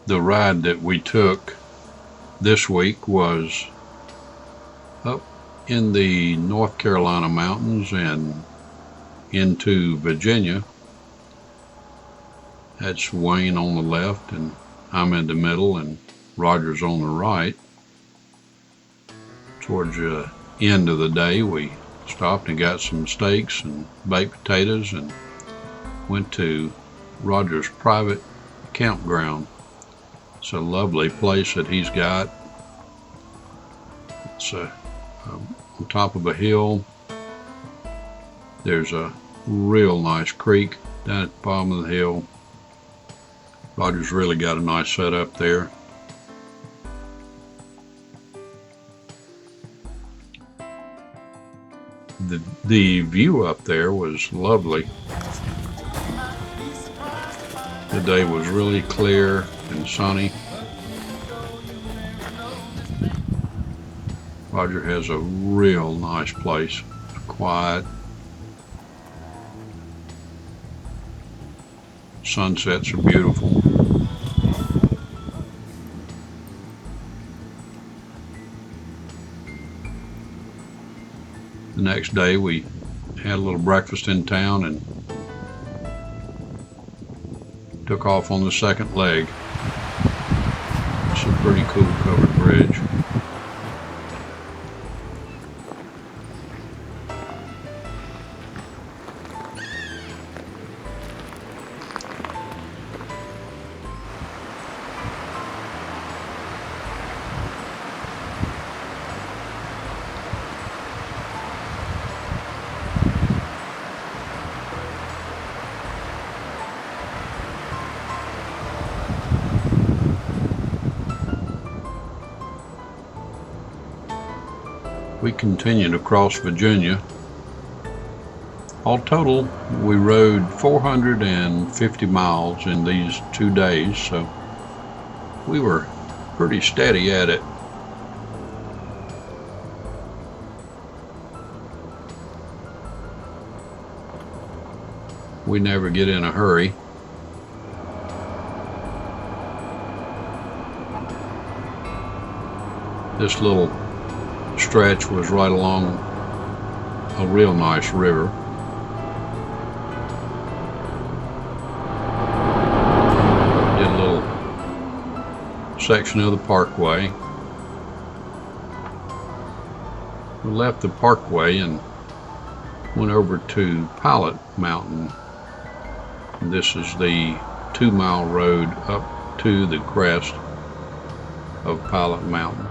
The ride that we took this week was up in the North Carolina mountains and into Virginia. That's Wayne on the left, and I'm in the middle, and Roger's on the right. Towards the end of the day, we stopped and got some steaks and baked potatoes and went to Roger's private campground. It's a lovely place that he's got. It's on top of a hill. There's a real nice creek down at the bottom of the hill. Roger's really got a nice setup there. The view up there was lovely. The day was really clear and sunny. Roger has a real nice place. It's quiet. Sunsets are beautiful. The next day we had a little breakfast in town and took off on the second leg. It's a pretty cool covered bridge. We continued across Virginia. All total, we rode 450 miles in these 2 days, so we were pretty steady at it. We never get in a hurry. This little stretch was right along a real nice river. Did a little section of the parkway. We left the parkway and went over to Pilot Mountain. This is the 2-mile road up to the crest of Pilot Mountain.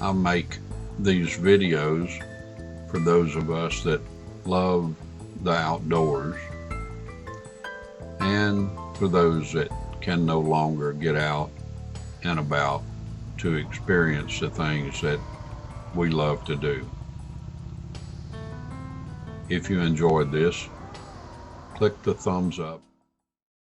I make these videos for those of us that love the outdoors and for those that can no longer get out and about to experience the things that we love to do. If you enjoyed this, click the thumbs up.